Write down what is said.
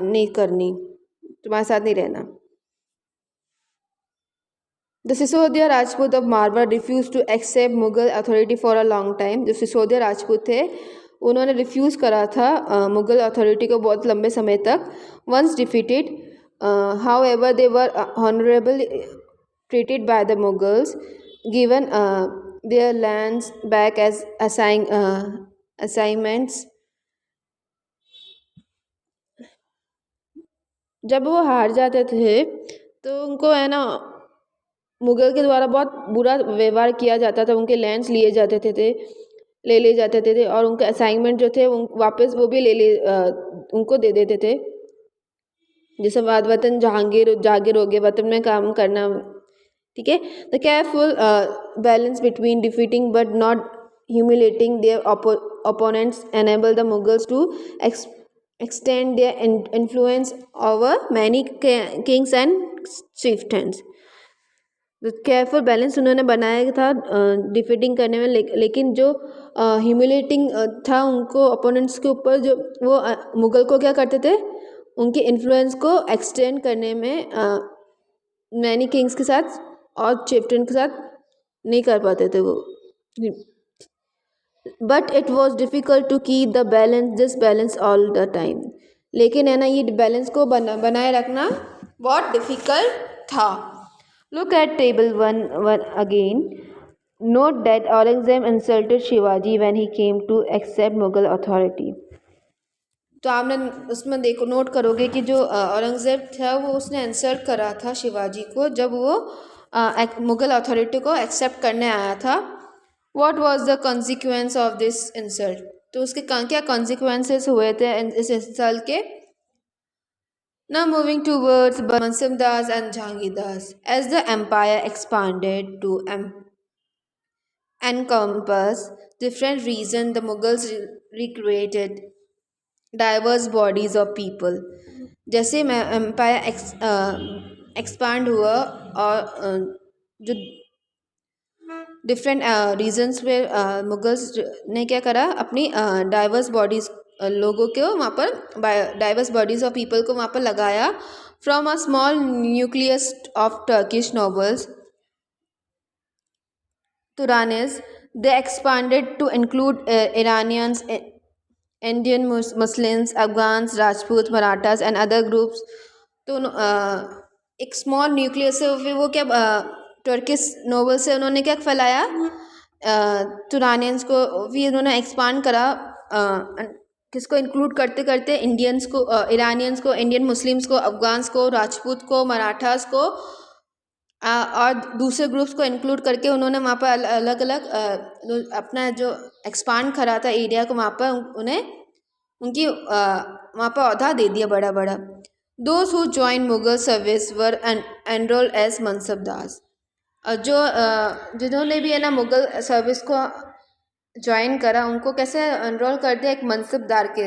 नहीं करनी, तुम्हारे साथ नहीं रहना। The Sisodia Rajput of Marwar refused to accept Mughal authority for a long time. जो सिसोदिया राजपूत थे उन्होंने रिफ्यूज़ करा था मुग़ल अथॉरिटी को बहुत लंबे समय तक. Once defeated, however, they were honorably treated by the Mughals, given their lands back as assignments. जब वो हार जाते थे तो उनको है ना मुग़ल के द्वारा बहुत बुरा व्यवहार किया जाता था, उनके लैंड्स लिए जाते थे ले जाते थे और उनके असाइनमेंट जो थे वापस वो भी उनको दे देते थे. जैसे वतन जागीर हो गया, वतन में काम करना, ठीक है. The careful balance between defeating but not humiliating their opponents enable the Mughals to extend their influence over many kings and chieftains. Careful balance उन्होंने बनाया था डिफीटिंग करने में, लेकिन जो ह्यूमिलेटिंग था उनको अपोनेंट्स के ऊपर, जो वो मुग़ल को क्या करते थे, उनके इन्फ्लुएंस को एक्सटेंड करने में मैनी किंग्स के साथ और चिफ्टन के साथ नहीं कर पाते थे वो. But it was difficult to keep the this balance all the time. लेकिन है ना ये बैलेंस को बनाए रखना बहुत डिफ़िकल्ट था. Look at table 1 again. Note that Aurangzeb insulted Shivaji when he came to accept Mughal authority. तो आपने उसमें देखो नोट करोगे कि जो औरंगज़ेब था वो उसने इंसल्ट करा था शिवाजी को जब वो मुग़ल अथॉरिटी को एक्सेप्ट करने आया था. What was the consequence of this insult? तो उसके क्या consequences हुए थे इस इंसल्ट के. Now moving towards Mansab Das and Jahangir Das. As the empire expanded to encompass different regions, the Mughals recreated diverse bodies of people. जैसे empire expand हुआ और जो डिफरेंट रीजन्स पे मुगल्स ने क्या करा, अपनी डाइवर्स बॉडीज़ लोगों को वहाँ पर डाइवर्स बॉडीज़ ऑफ पीपल को वहाँ पर लगाया. From a small nucleus of Turkish nobles Turanis, they expanded to include Iranians, Indian Muslims, Afghans, Rajput, Marathas and other groups. तो एक स्मॉल न्यूक्लियस से वो क्या टर्किश नोबल से उन्होंने क्या फैलाया, तुरानियंस को भी उन्होंने एक्सपांड करा, किसको इंक्लूड करते करते इंडियंस को, इरानियंस को, इंडियन मुस्लिम्स को, अफगान्स को, राजपूत को, मराठास को और दूसरे ग्रुप्स को इंक्लूड करके उन्होंने वहाँ पर अलग अलग अपना जो एक्सपांड करा था एरिया को, वहाँ पर उन्हें उनकी वहाँ पर औहदा दे दिया बड़ा बड़ा. Those who joined Mughal service were enrolled as Mansabdars. जो जिन्होंने भी है ना मुग़ल सर्विस को ज्वाइन करा उनको कैसे एनरोल कर दिया, एक मनसबदार के